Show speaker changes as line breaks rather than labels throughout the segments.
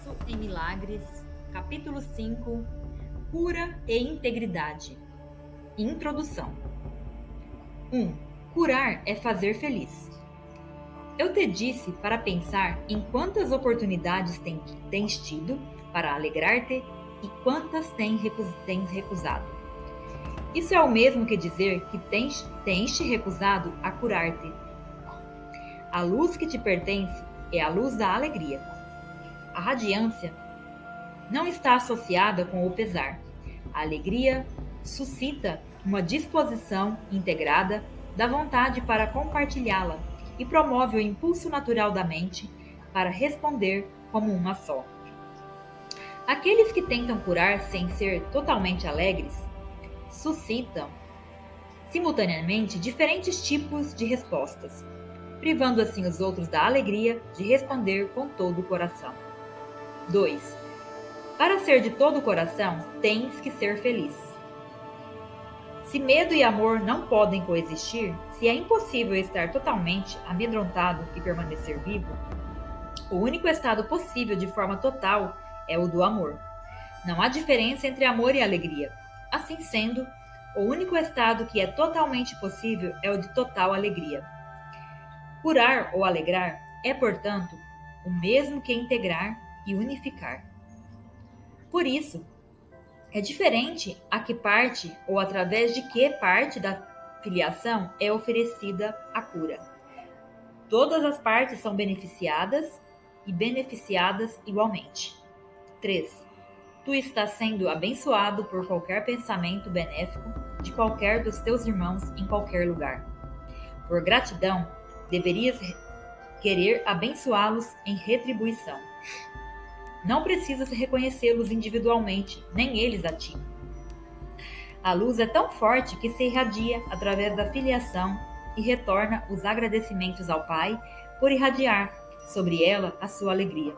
Curso em Milagres, capítulo 5, Cura e Integridade. Introdução. 1. Curar é fazer feliz. Eu te disse para pensar em quantas oportunidades tens tido para alegrar-te e quantas tens recusado. Isso é o mesmo que dizer que tens te recusado a curar-te. A luz que te pertence é a luz da alegria. A radiância não está associada com o pesar. A alegria suscita uma disposição integrada da vontade para compartilhá-la e promove o impulso natural da mente para responder como uma só. Aqueles que tentam curar sem ser totalmente alegres suscitam simultaneamente diferentes tipos de respostas, privando assim os outros da alegria de responder com todo o coração. 2. Para ser de todo o coração, tens que ser feliz. Se medo e amor não podem coexistir, se é impossível estar totalmente amedrontado e permanecer vivo, o único estado possível de forma total é o do amor. Não há diferença entre amor e alegria. Assim sendo, o único estado que é totalmente possível é o de total alegria. Curar ou alegrar é, portanto, o mesmo que integrar e unificar. Por isso, é diferente a que parte ou através de que parte da filiação é oferecida a cura. Todas as partes são beneficiadas e beneficiadas igualmente. 3. Tu estás sendo abençoado por qualquer pensamento benéfico de qualquer dos teus irmãos em qualquer lugar. Por gratidão, deverias querer abençoá-los em retribuição. Não precisas reconhecê-los individualmente, nem eles a ti. A luz é tão forte que se irradia através da filiação e retorna os agradecimentos ao Pai por irradiar sobre ela a sua alegria.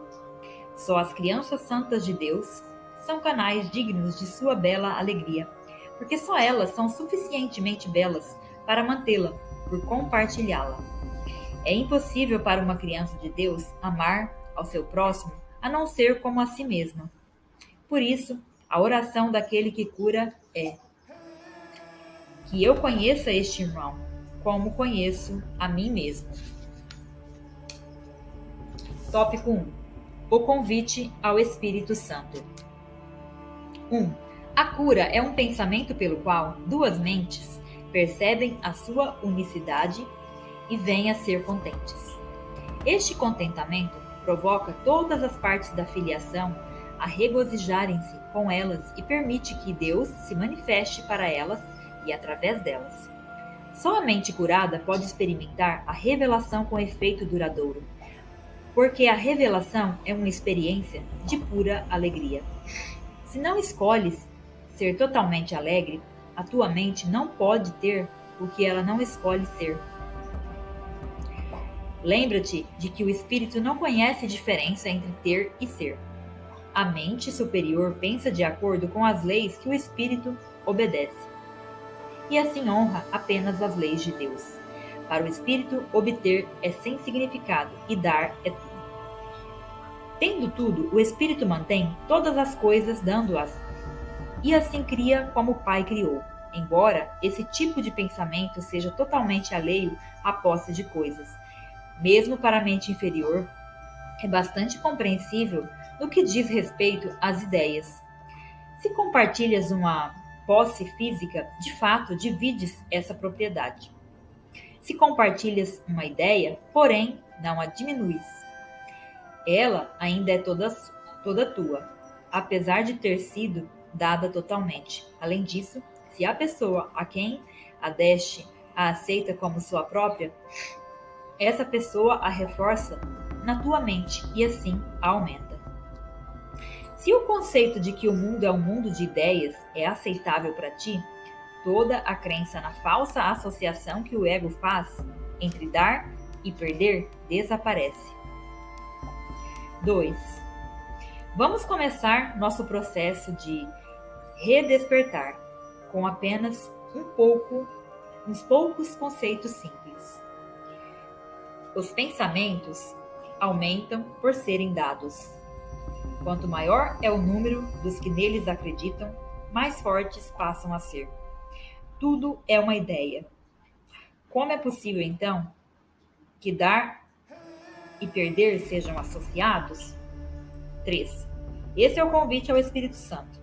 Só as crianças santas de Deus são canais dignos de sua bela alegria, porque só elas são suficientemente belas para mantê-la, por compartilhá-la. É impossível para uma criança de Deus amar ao seu próximo a não ser como a si mesma. Por isso, a oração daquele que cura é: que eu conheça este irmão, como conheço a mim mesmo. Tópico 1. O convite ao Espírito Santo. 1. A cura é um pensamento pelo qual duas mentes percebem a sua unicidade e vêm a ser contentes. Este contentamento provoca todas as partes da filiação a regozijarem-se com elas e permite que Deus se manifeste para elas e através delas. Só a mente curada pode experimentar a revelação com efeito duradouro, porque a revelação é uma experiência de pura alegria. Se não escolhes ser totalmente alegre, a tua mente não pode ter o que ela não escolhe ser. Lembra-te de que o espírito não conhece diferença entre ter e ser. A mente superior pensa de acordo com as leis que o espírito obedece. E assim honra apenas as leis de Deus. Para o espírito, obter é sem significado e dar é tudo. Tendo tudo, o espírito mantém todas as coisas dando-as, e assim cria como o Pai criou, embora esse tipo de pensamento seja totalmente alheio à posse de coisas. Mesmo para a mente inferior, é bastante compreensível no que diz respeito às ideias. Se compartilhas uma posse física, de fato divides essa propriedade. Se compartilhas uma ideia, porém, não a diminuis. Ela ainda é toda tua, apesar de ter sido dada totalmente. Além disso, se a pessoa a quem a deste a aceita como sua própria, essa pessoa a reforça na tua mente e assim a aumenta. Se o conceito de que o mundo é um mundo de ideias é aceitável para ti, toda a crença na falsa associação que o ego faz entre dar e perder desaparece. 2. Vamos começar nosso processo de redespertar com apenas uns poucos conceitos simples. Os pensamentos aumentam por serem dados. Quanto maior é o número dos que neles acreditam, mais fortes passam a ser. Tudo é uma ideia. Como é possível, então, que dar e perder sejam associados? 3. Esse é o convite ao Espírito Santo.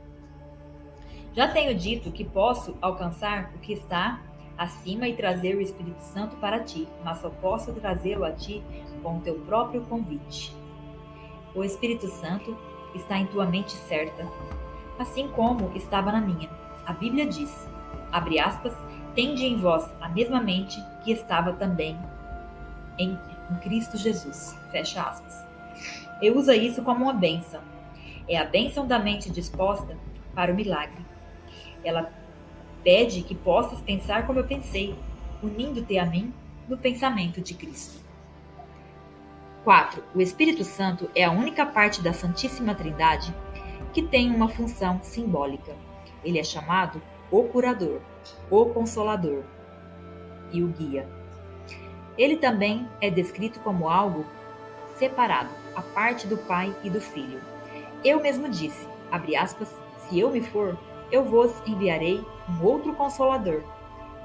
Já tenho dito que posso alcançar o que está acima e trazer o Espírito Santo para ti, mas só posso trazê-lo a ti com o teu próprio convite. O Espírito Santo está em tua mente certa, assim como estava na minha. A Bíblia diz, abre aspas, tende em vós a mesma mente que estava também em Cristo Jesus, fecha aspas. Eu uso isso como uma bênção. É a bênção da mente disposta para o milagre. Ela pede que possas pensar como eu pensei, unindo-te a mim no pensamento de Cristo. 4. O Espírito Santo é a única parte da Santíssima Trindade que tem uma função simbólica. Ele é chamado o curador, o consolador e o guia. Ele também é descrito como algo separado, a parte do Pai e do Filho. Eu mesmo disse, abre aspas, se eu me for, eu vos enviarei um outro Consolador,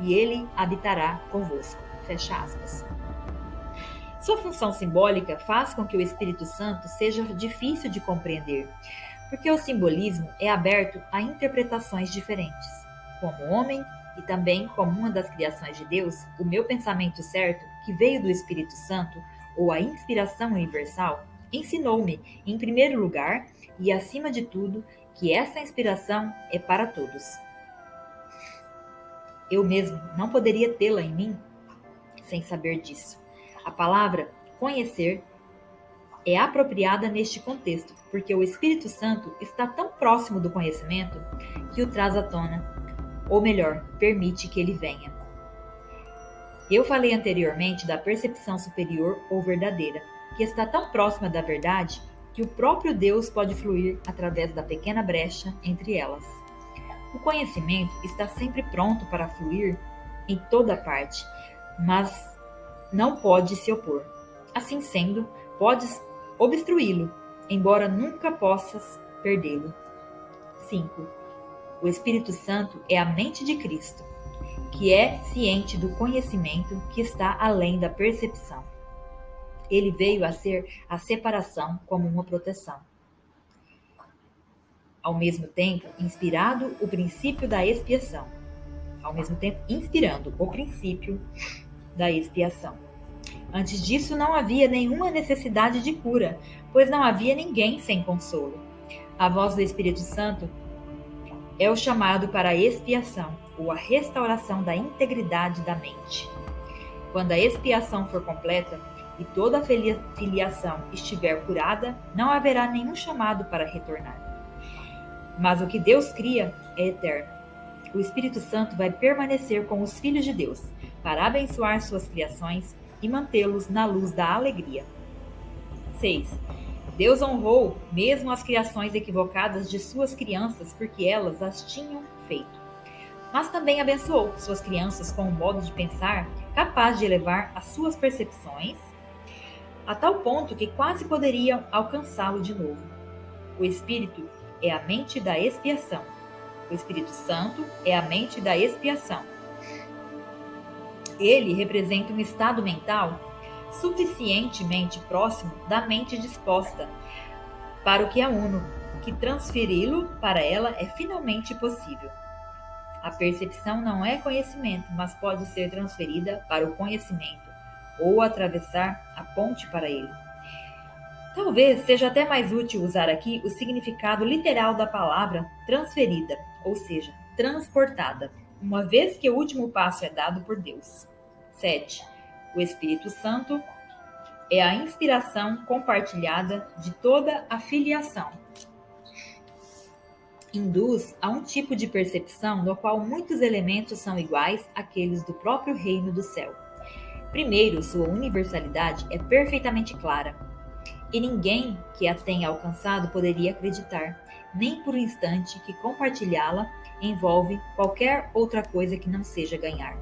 e ele habitará convosco. Fecha aspas. Sua função simbólica faz com que o Espírito Santo seja difícil de compreender, porque o simbolismo é aberto a interpretações diferentes. Como homem e também como uma das criações de Deus, o meu pensamento certo, que veio do Espírito Santo, ou a inspiração universal, ensinou-me, em primeiro lugar, e acima de tudo, que essa inspiração é para todos. Eu mesmo não poderia tê-la em mim sem saber disso. A palavra conhecer é apropriada neste contexto, porque o Espírito Santo está tão próximo do conhecimento que o traz à tona, ou melhor, permite que ele venha. Eu falei anteriormente da percepção superior ou verdadeira, que está tão próxima da verdade que o próprio Deus pode fluir através da pequena brecha entre elas. O conhecimento está sempre pronto para fluir em toda parte, mas não pode se opor. Assim sendo, podes obstruí-lo, embora nunca possas perdê-lo. 5. O Espírito Santo é a mente de Cristo, que é ciente do conhecimento que está além da percepção. Ele veio a ser a separação como uma proteção. Ao mesmo tempo, inspirando o princípio da expiação. Antes disso, não havia nenhuma necessidade de cura, pois não havia ninguém sem consolo. A voz do Espírito Santo é o chamado para a expiação, ou a restauração da integridade da mente. Quando a expiação for completa e toda a filiação estiver curada, não haverá nenhum chamado para retornar. Mas o que Deus cria é eterno. O Espírito Santo vai permanecer com os filhos de Deus, para abençoar suas criações e mantê-los na luz da alegria. 6. Deus honrou mesmo as criações equivocadas de suas crianças, porque elas as tinham feito. Mas também abençoou suas crianças com um modo de pensar capaz de elevar as suas percepções a tal ponto que quase poderiam alcançá-lo de novo. O Espírito é a mente da expiação. O Espírito Santo é a mente da expiação. Ele representa um estado mental suficientemente próximo da mente disposta para o que a uno, que transferi-lo para ela é finalmente possível. A percepção não é conhecimento, mas pode ser transferida para o conhecimento ou atravessar a ponte para ele. Talvez seja até mais útil usar aqui o significado literal da palavra transferida, ou seja, transportada, uma vez que o último passo é dado por Deus. 7. O Espírito Santo é a inspiração compartilhada de toda a filiação. Induz a um tipo de percepção no qual muitos elementos são iguais àqueles do próprio reino do céu. Primeiro, sua universalidade é perfeitamente clara, e ninguém que a tenha alcançado poderia acreditar, nem por um instante, que compartilhá-la envolve qualquer outra coisa que não seja ganhar.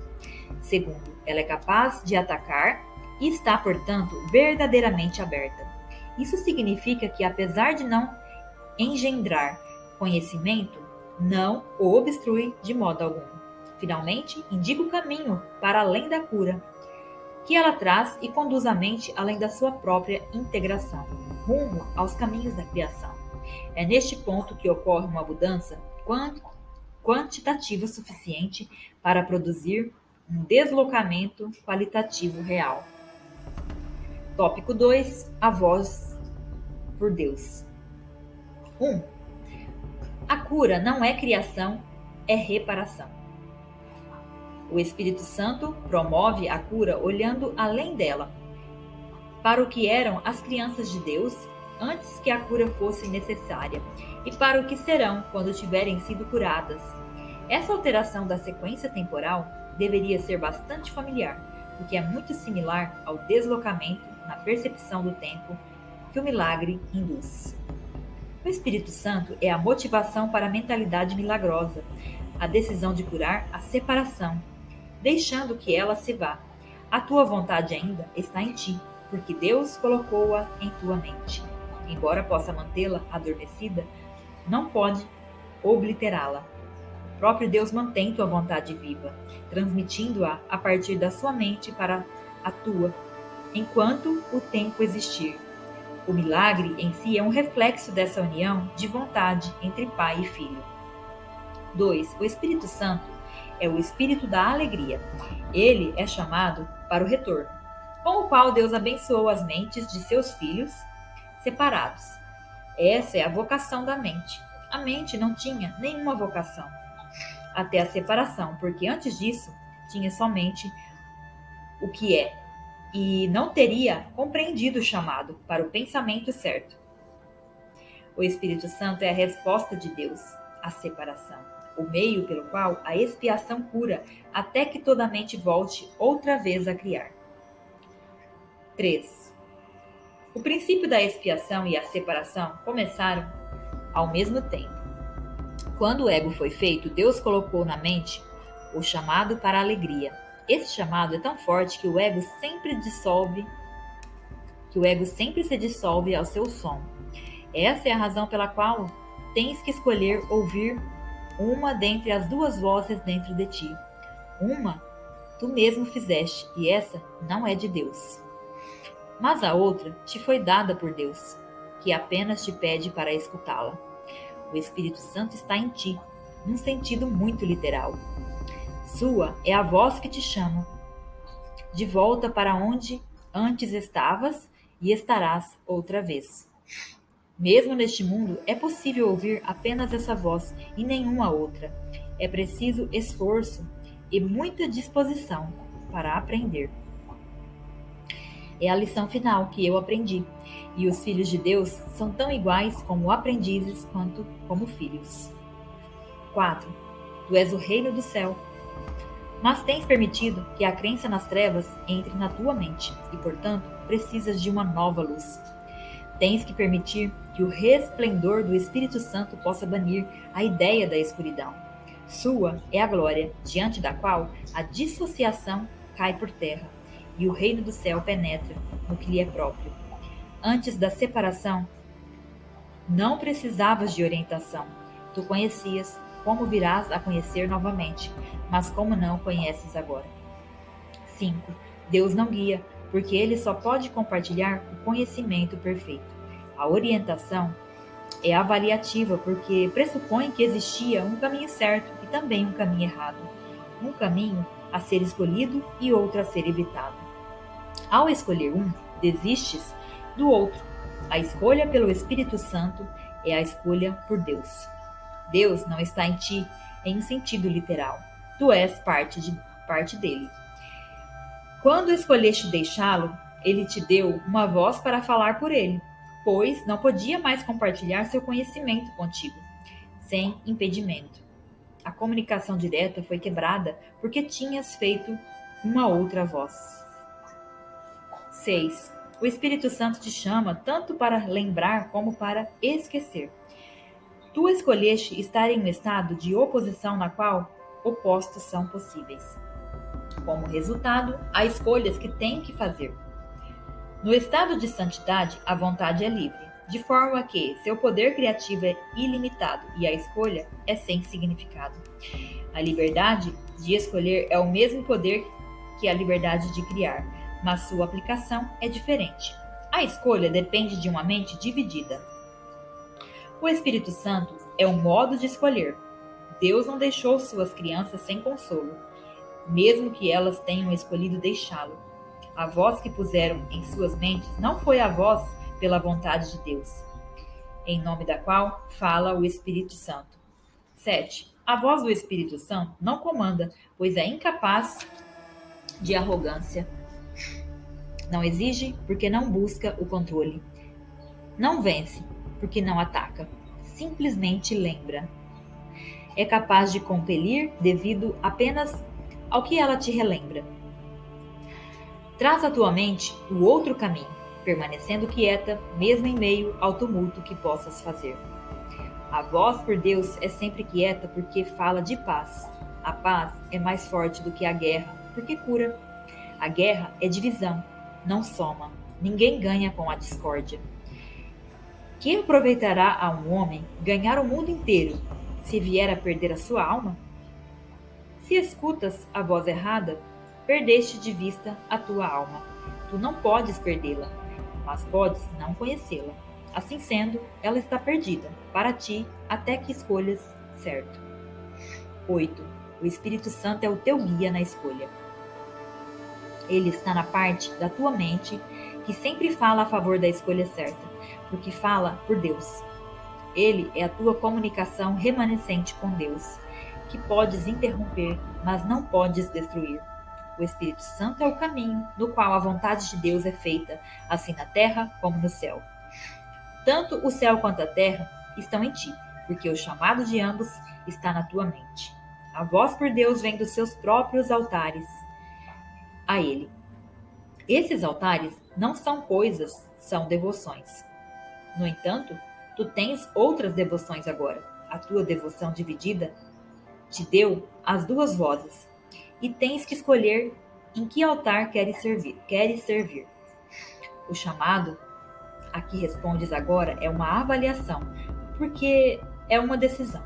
Segundo, ela é capaz de atacar e está, portanto, verdadeiramente aberta. Isso significa que, apesar de não engendrar conhecimento, não o obstrui de modo algum. Finalmente, indica o caminho para além da cura, que ela traz e conduz a mente além da sua própria integração, rumo aos caminhos da criação. É neste ponto que ocorre uma mudança quantitativa suficiente para produzir um deslocamento qualitativo real. Tópico 2. A voz por Deus. 1. A cura não é criação, é reparação. O Espírito Santo promove a cura olhando além dela, para o que eram as crianças de Deus antes que a cura fosse necessária e para o que serão quando tiverem sido curadas. Essa alteração da sequência temporal deveria ser bastante familiar, porque é muito similar ao deslocamento na percepção do tempo que o milagre induz. O Espírito Santo é a motivação para a mentalidade milagrosa, a decisão de curar a separação, deixando que ela se vá. A tua vontade ainda está em ti, porque Deus colocou-a em tua mente. Embora possa mantê-la adormecida, não pode obliterá-la. O próprio Deus mantém tua vontade viva, transmitindo-a a partir da sua mente para a tua, enquanto o tempo existir. O milagre em si é um reflexo dessa união de vontade entre pai e filho. 2. O Espírito Santo é o Espírito da alegria. Ele é chamado para o retorno, com o qual Deus abençoou as mentes de seus filhos separados. Essa é a vocação da mente. A mente não tinha nenhuma vocação até a separação, porque antes disso tinha somente o que é, e não teria compreendido o chamado para o pensamento certo. O Espírito Santo é a resposta de Deus à separação, o meio pelo qual a expiação cura até que toda a mente volte outra vez a criar. 3. O princípio da expiação e a separação começaram ao mesmo tempo. Quando o ego foi feito, Deus colocou na mente o chamado para a alegria. Esse chamado é tão forte que o ego sempre se dissolve ao seu som. Essa é a razão pela qual tens que escolher ouvir uma dentre as duas vozes dentro de ti. Uma tu mesmo fizeste, e essa não é de Deus. Mas a outra te foi dada por Deus, que apenas te pede para escutá-la. O Espírito Santo está em ti, num sentido muito literal. Sua é a voz que te chama de volta para onde antes estavas e estarás outra vez. Mesmo neste mundo, é possível ouvir apenas essa voz e nenhuma outra. É preciso esforço e muita disposição para aprender. É a lição final que eu aprendi, e os filhos de Deus são tão iguais como aprendizes quanto como filhos. 4. Tu és o reino do céu. Mas tens permitido que a crença nas trevas entre na tua mente e, portanto, precisas de uma nova luz. Tens que permitir que o resplendor do Espírito Santo possa banir a ideia da escuridão. Sua é a glória, diante da qual a dissociação cai por terra e o reino do céu penetra no que lhe é próprio. Antes da separação, não precisavas de orientação. Tu conhecias como virás a conhecer novamente, mas como não conheces agora. 5. Deus não guia, porque Ele só pode compartilhar o conhecimento perfeito. A orientação é avaliativa, porque pressupõe que existia um caminho certo e também um caminho errado. Um caminho a ser escolhido e outro a ser evitado. Ao escolher um, desistes do outro. A escolha pelo Espírito Santo é a escolha por Deus. Deus não está em ti em um sentido literal. Tu és parte dele. Quando escolheste deixá-lo, ele te deu uma voz para falar por ele, pois não podia mais compartilhar seu conhecimento contigo, sem impedimento. A comunicação direta foi quebrada porque tinhas feito uma outra voz. 6. O Espírito Santo te chama tanto para lembrar como para esquecer. Tu escolheste estar em um estado de oposição na qual opostos são possíveis. Como resultado, há escolhas que tem que fazer. No estado de santidade, a vontade é livre. de forma que seu poder criativo é ilimitado e a escolha é sem significado. A liberdade de escolher é o mesmo poder que a liberdade de criar, mas sua aplicação é diferente. A escolha depende de uma mente dividida. O Espírito Santo é o modo de escolher. Deus não deixou suas crianças sem consolo, mesmo que elas tenham escolhido deixá-lo. A voz que puseram em suas mentes não foi a voz pela vontade de Deus, em nome da qual fala o Espírito Santo. 7. A voz do Espírito Santo não comanda, pois é incapaz de arrogância. Não exige, porque não busca o controle. Não vence, porque não ataca. Simplesmente lembra. É capaz de compelir devido apenas ao que ela te relembra. Traz à tua mente o outro caminho, permanecendo quieta, mesmo em meio ao tumulto que possas fazer. A voz por Deus é sempre quieta porque fala de paz. A paz é mais forte do que a guerra, porque cura. A guerra é divisão, não soma. Ninguém ganha com a discórdia. Que aproveitará a um homem ganhar o mundo inteiro, se vier a perder a sua alma? Se escutas a voz errada, perdeste de vista a tua alma. Tu não podes perdê-la, mas podes não conhecê-la. Assim sendo, ela está perdida para ti até que escolhas certo. 8. O Espírito Santo é o teu guia na escolha. Ele está na parte da tua mente que sempre fala a favor da escolha certa, porque fala por Deus. Ele é a tua comunicação remanescente com Deus, que podes interromper, mas não podes destruir. O Espírito Santo é o caminho no qual a vontade de Deus é feita, assim na terra como no céu. Tanto o céu quanto a terra estão em ti, porque o chamado de ambos está na tua mente. A voz por Deus vem dos seus próprios altares a Ele. Esses altares não são coisas, são devoções. No entanto, tu tens outras devoções agora. A tua devoção dividida te deu as duas vozes, e tens que escolher em que altar queres servir. O chamado a que respondes agora é uma avaliação, porque é uma decisão.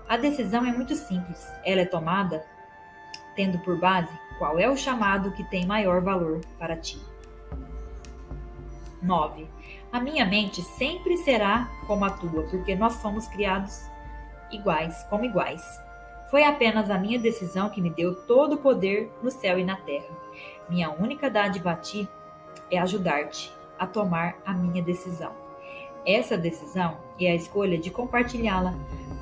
A decisão é muito simples. Ela é tomada tendo por base qual é o chamado que tem maior valor para ti. 9. A minha mente sempre será como a tua, porque nós somos criados como iguais. Foi apenas a minha decisão que me deu todo o poder no céu e na terra. Minha única dádiva a ti é ajudar-te a tomar a minha decisão. Essa decisão é a escolha de compartilhá-la,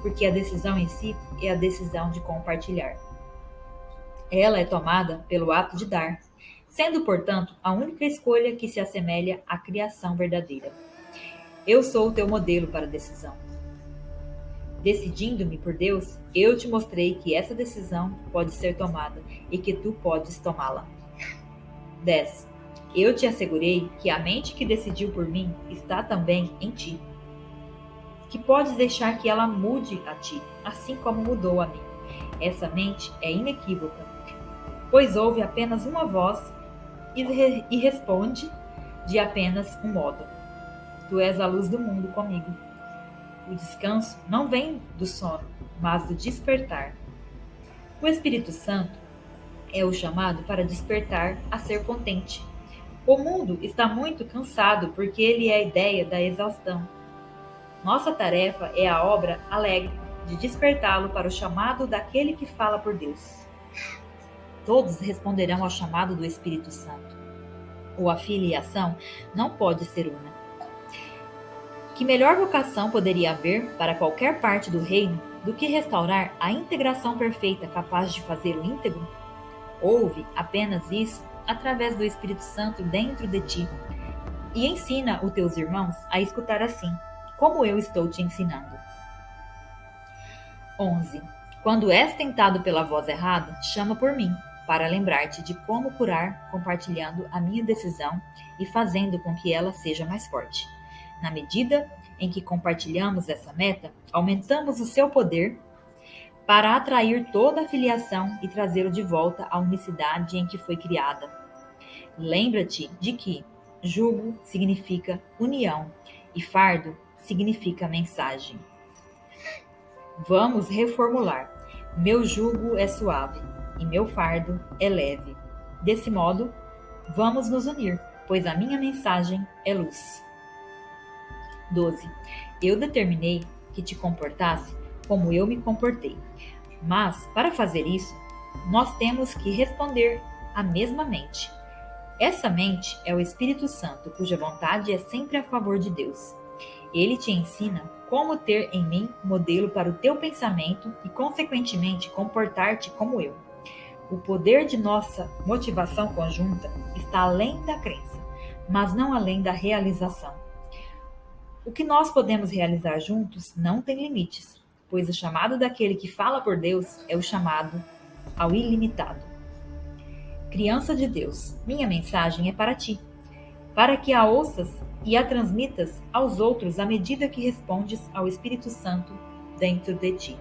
porque a decisão em si é a decisão de compartilhar. Ela é tomada pelo ato de dar, sendo, portanto, a única escolha que se assemelha à criação verdadeira. Eu sou o teu modelo para a decisão. Decidindo-me por Deus, eu te mostrei que essa decisão pode ser tomada e que tu podes tomá-la. 10. Eu te assegurei que a mente que decidiu por mim está também em ti, que podes deixar que ela mude a ti, assim como mudou a mim. Essa mente é inequívoca, pois ouve apenas uma voz e responde de apenas um modo. Tu és a luz do mundo comigo. O descanso não vem do sono, mas do despertar. O Espírito Santo é o chamado para despertar a ser contente. O mundo está muito cansado porque ele é a ideia da exaustão. Nossa tarefa é a obra alegre de despertá-lo para o chamado daquele que fala por Deus. Todos responderão ao chamado do Espírito Santo. Ou a filiação não pode ser una. Que melhor vocação poderia haver para qualquer parte do reino do que restaurar a integração perfeita capaz de fazê-lo íntegro? Ouve apenas isso através do Espírito Santo dentro de ti e ensina os teus irmãos a escutar assim, como eu estou te ensinando. 11. Quando és tentado pela voz errada, chama por mim, para lembrar-te de como curar compartilhando a minha decisão e fazendo com que ela seja mais forte. Na medida em que compartilhamos essa meta, aumentamos o seu poder para atrair toda a filiação e trazê-lo de volta à unicidade em que foi criada. Lembra-te de que jugo significa união e fardo significa mensagem. Vamos reformular. Meu jugo é suave e meu fardo é leve. Desse modo, vamos nos unir, pois a minha mensagem é luz. 12. Eu determinei que te comportasse como eu me comportei. Mas, para fazer isso, nós temos que responder à mesma mente. Essa mente é o Espírito Santo, cuja vontade é sempre a favor de Deus. Ele te ensina como ter em mim modelo para o teu pensamento e, consequentemente, comportar-te como eu. O poder de nossa motivação conjunta está além da crença, mas não além da realização. O que nós podemos realizar juntos não tem limites, pois o chamado daquele que fala por Deus é o chamado ao ilimitado. Criança de Deus, minha mensagem é para ti, para que a ouças e a transmitas aos outros à medida que respondes ao Espírito Santo dentro de ti.